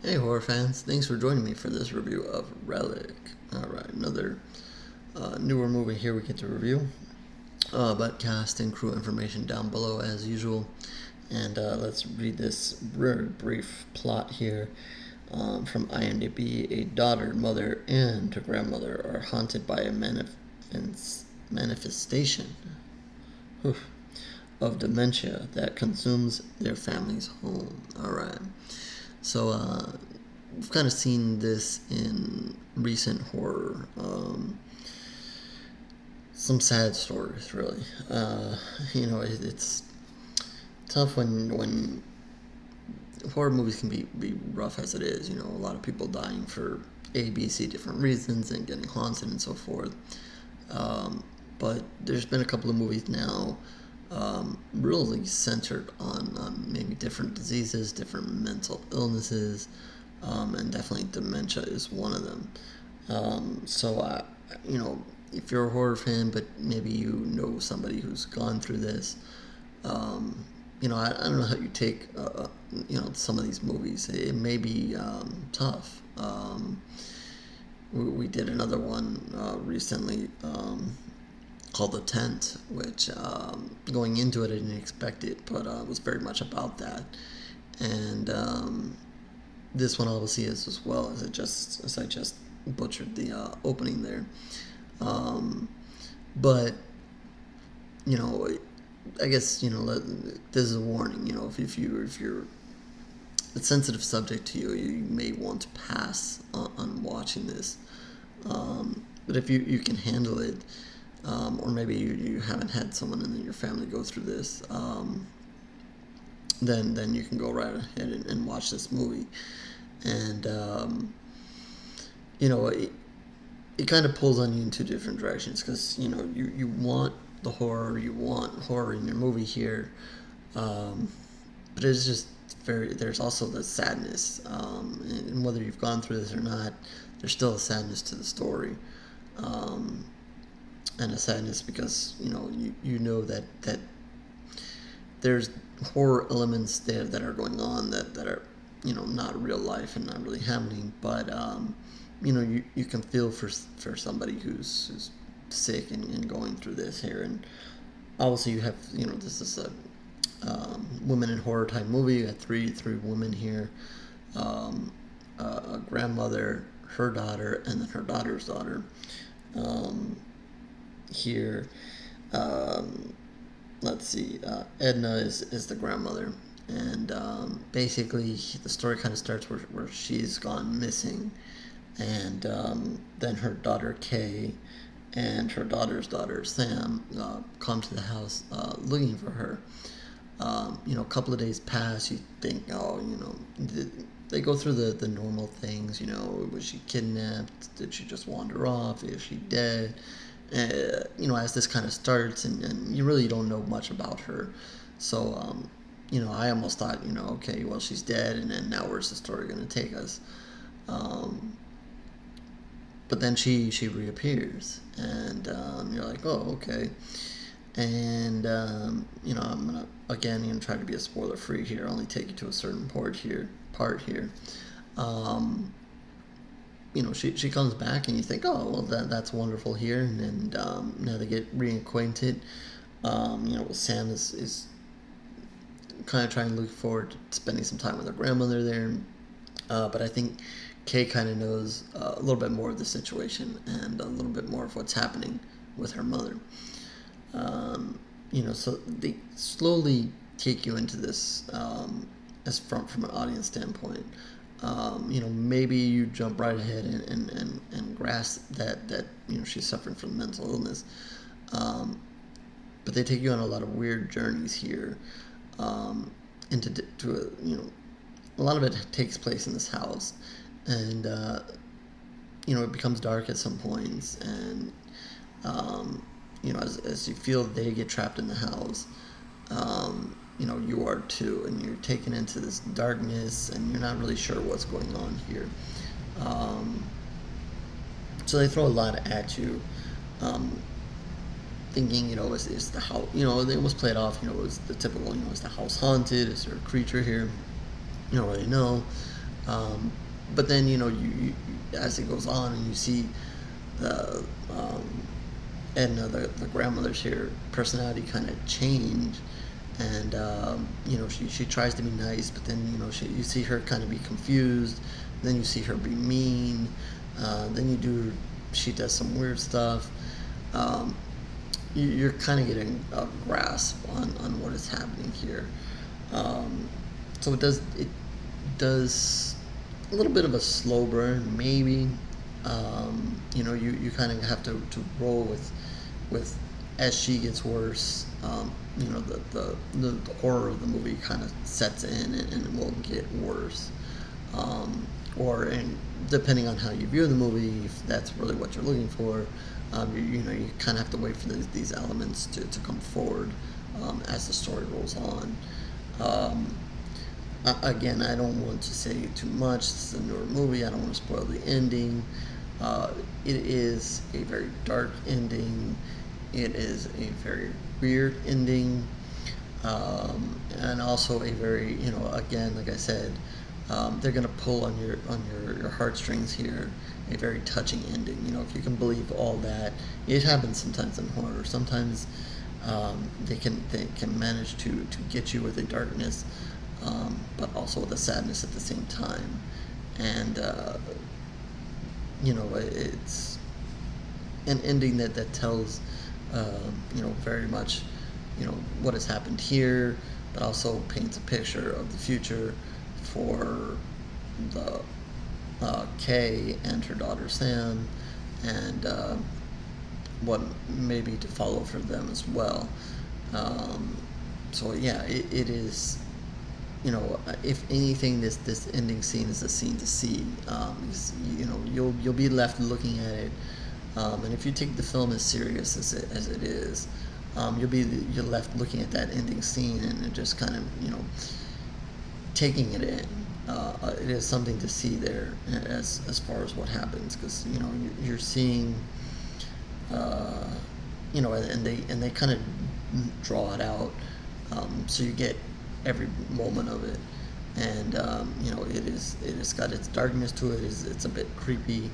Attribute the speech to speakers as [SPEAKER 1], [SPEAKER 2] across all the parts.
[SPEAKER 1] Hey horror fans, thanks for joining me for this review of Relic. Alright, another newer movie here we get to review. But cast and crew information down below as usual. And let's read this very brief plot here from IMDb. A daughter, mother, and her grandmother are haunted by a manifestation of dementia that consumes their family's home. Alright. So we've kind of seen this in recent horror. Some sad stories, really. It's tough when horror movies can be rough as it is. A lot of people dying for A, B, C different reasons and getting haunted and so forth. But there's been a couple of movies now really centered on maybe different diseases, different mental illnesses, and definitely dementia is one of them. If you're a horror fan, but maybe you know somebody who's gone through this, I don't know how you take, some of these movies. It may be tough. We did another one recently called The Tent, which going into it I didn't expect it, but was very much about that. And this one obviously is as well, as I just butchered the opening there. But I guess this is a warning. If you're a sensitive subject to you, you may want to pass on watching this. But if you can handle it, or maybe you haven't had someone in your family go through this, then you can go right ahead and watch this movie. And it kind of pulls on you in two different directions, because you want the horror, you want horror in your movie here, but it's just there's also the sadness, and whether you've gone through this or not, there's still a sadness to the story, and a sadness because you know that there's horror elements there that are going on that are not real life and not really happening, but you can feel for somebody who's sick and going through this here. And obviously you have this is a women in horror type movie. You got three women here, a grandmother, her daughter, and then her daughter's daughter here. Let's see, Edna is the grandmother, and basically the story kind of starts where she's gone missing, and then her daughter Kay and her daughter's daughter Sam come to the house looking for her. A couple of days pass. You think, they go through the normal things. Was she kidnapped? Did she just wander off? Is she dead? As this kind of starts, and you really don't know much about her. So, I almost thought, okay, well, she's dead, and then now where's the story going to take us? But then she reappears, and you're like, oh, okay. And I'm gonna try to be a spoiler free here. Only take you to a certain part here. She comes back, and you think, oh, well, that's wonderful here, and now they get reacquainted. Sam is kind of trying to look forward to spending some time with her grandmother there, but I think Kay kind of knows a little bit more of the situation and a little bit more of what's happening with her mother. So they slowly take you into this as from an audience standpoint. Maybe you jump right ahead and grasp that she's suffering from mental illness. But they take you on a lot of weird journeys here, into a lot of it takes place in this house, and it becomes dark at some points, and as you feel they get trapped in the house, you are too, and you're taken into this darkness, and you're not really sure what's going on here. So they throw a lot at you, thinking, is the house, they almost play it off, is the typical, is the house haunted? Is there a creature here? You don't really know. Um, but then you as it goes on and you see the Edna, the grandmother's here personality kind of change, and she tries to be nice, but then you see her kind of be confused, then you see her be mean, then she does some weird stuff. Um, you're kind of getting a grasp on what is happening here. Um, so it does a little bit of a slow burn, maybe. You kind of have to roll with as she gets worse. The horror of the movie kind of sets in, and it will get worse. And depending on how you view the movie, if that's really what you're looking for, you kind of have to wait for these elements to come forward as the story rolls on. Um, Again, I don't want to say too much. This is a newer movie. I don't want to spoil the ending. It is a very dark ending. It is a very weird ending, and also a very, again, like I said, they're gonna pull on your heartstrings here. A very touching ending. If you can believe all that, it happens sometimes in horror. Sometimes they can manage to get you with the darkness, but also the sadness at the same time. And it's an ending that tells very much what has happened here, but also paints a picture of the future for the Kay and her daughter Sam, and what may be to follow for them as well. So yeah, it is. If anything, this ending scene is a scene to see. Because, you'll be left looking at it, and if you take the film as serious as it is, you're left looking at that ending scene and just kind of taking it in. It is something to see there as far as what happens, because you're seeing, and they kind of draw it out, so you get every moment of it, and it has got its darkness to it. It's a bit creepy,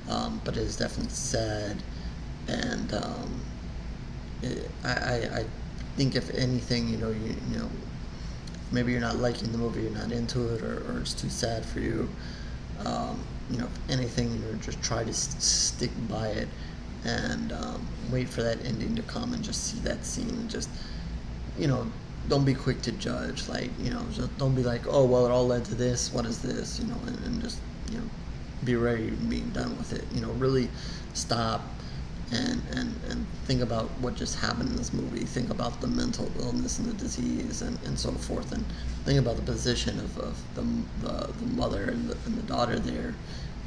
[SPEAKER 1] but it is definitely sad, and I think if anything, maybe you're not liking the movie, you're not into it, or it's too sad for you. If anything, just try to stick by it, and wait for that ending to come, and just see that scene, and just you know don't be quick to judge. Like, just don't be like, oh well, it all led to this. What is this? And just be ready and be done with it. Really stop and think about what just happened in this movie. Think about the mental illness and the disease and so forth, and think about the position of the mother and the daughter there,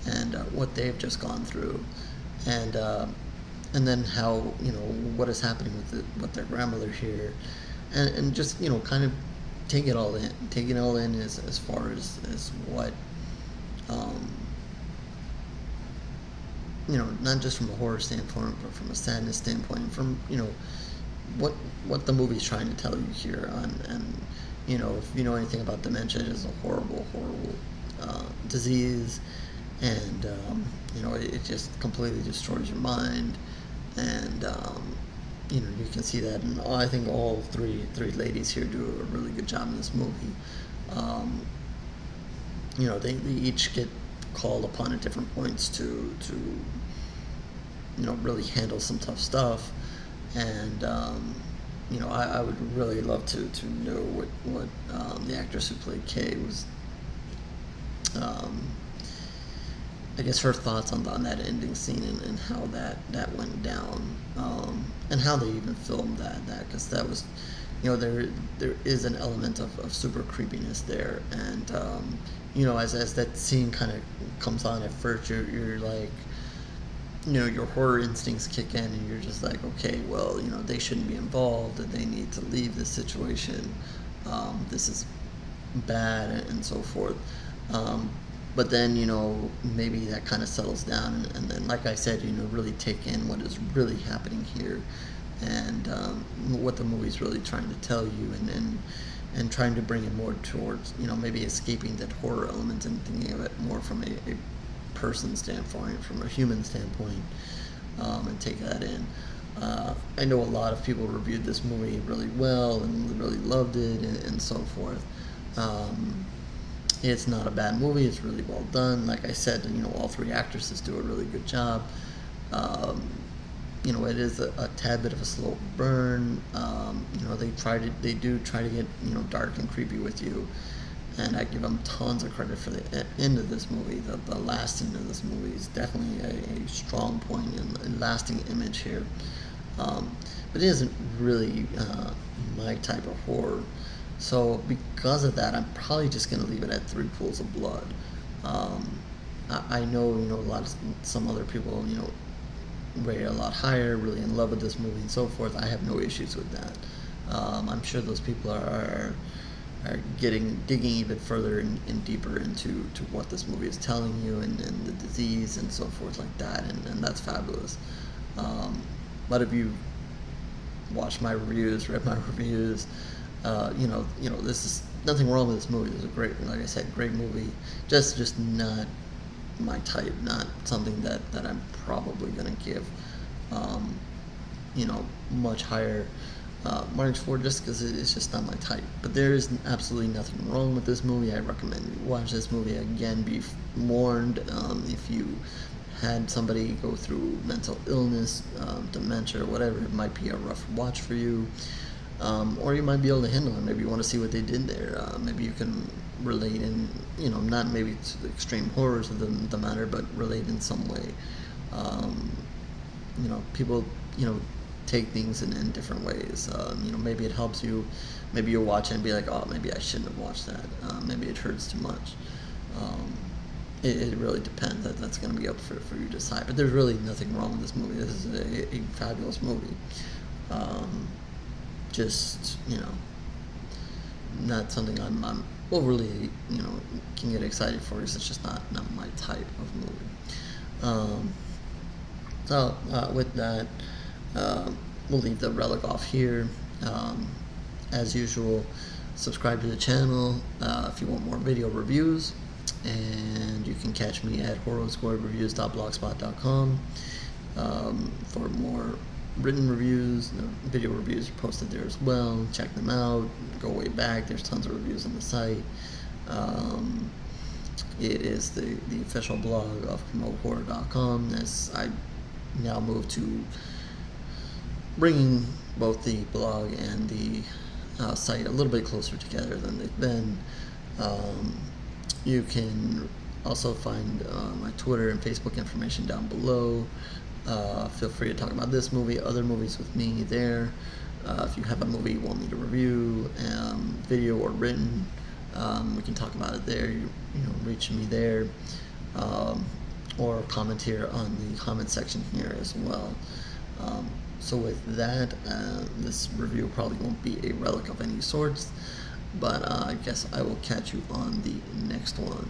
[SPEAKER 1] and what they've just gone through, and then how what is happening with their grandmother here, and just kind of take it all in as far as what not just from a horror standpoint, but from a sadness standpoint, from what the movie's trying to tell you here. And if you know anything about dementia, it is a horrible disease, and it just completely destroys your mind, and you can see that, and I think all three ladies here do a really good job in this movie. They each get called upon at different points to really handle some tough stuff, and I would really love to know what the actress who played Kay was, I guess, her thoughts on that ending scene, and how that went down, and how they even filmed that, because that was, there is an element of super creepiness there, and as that scene kind of comes on, at first you're like, your horror instincts kick in, and you're just like, okay, well, they shouldn't be involved, and they need to leave this situation. This is bad, and so forth. But then, maybe that kind of settles down, and then, like I said, really take in what is really happening here, and what the movie's really trying to tell you, and trying to bring it more towards, maybe escaping that horror element and thinking of it more from a person standpoint, from a human standpoint, and take that in. I know a lot of people reviewed this movie really well and really loved it, and so forth. It's not a bad movie. It's really well done. Like I said, all three actresses do a really good job. It is a tad bit of a slow burn. They do try to get dark and creepy with you, and I give them tons of credit for the end of this movie. The last end of this movie is definitely a strong point and lasting image here. But it isn't really my type of horror. So because of that, I'm probably just gonna leave it at 3 pools of blood. I know some other people rate it a lot higher, really in love with this movie and so forth. I have no issues with that. I'm sure those people are digging even further and deeper into what this movie is telling you and the disease and so forth like that, and that's fabulous. But if you watched my reviews, read my reviews, this is nothing wrong with this movie. It's a great, like I said, great movie. Just not my type, not something that I'm probably gonna give, much higher marks for, just because it's just not my type. But there is absolutely nothing wrong with this movie. I recommend you watch this movie. Again, be warned, if you had somebody go through mental illness, dementia, or whatever, it might be a rough watch for you. Or you might be able to handle it. Maybe you want to see what they did there. Maybe you can relate in, not maybe to the extreme horrors of the matter, but relate in some way. People, take things in different ways. Maybe it helps you. Maybe you'll watch it and be like, oh, maybe I shouldn't have watched that. Maybe it hurts too much. It really depends. That's going to be up for you to decide. But there's really nothing wrong with this movie. This is a fabulous movie. Just, not something I'm overly, can get excited for, because it's just not my type of movie. With that, we'll leave the Relic off here. As usual, subscribe to the channel if you want more video reviews, and you can catch me at horrorsquadreviews.blogspot.com for more written reviews. Video reviews are posted there as well. Check them out. Go way back. There's tons of reviews on the site. It is the official blog of PromoteHorror.com, as I now move to bringing both the blog and the site a little bit closer together than they've been. You can also find my Twitter and Facebook information down below. Feel free to talk about this movie, other movies with me there. If you have a movie you want me to review, video or written, we can talk about it there. Reach me there, or comment here on the comment section here as well. So with that, this review probably won't be a relic of any sorts, but I guess I will catch you on the next one.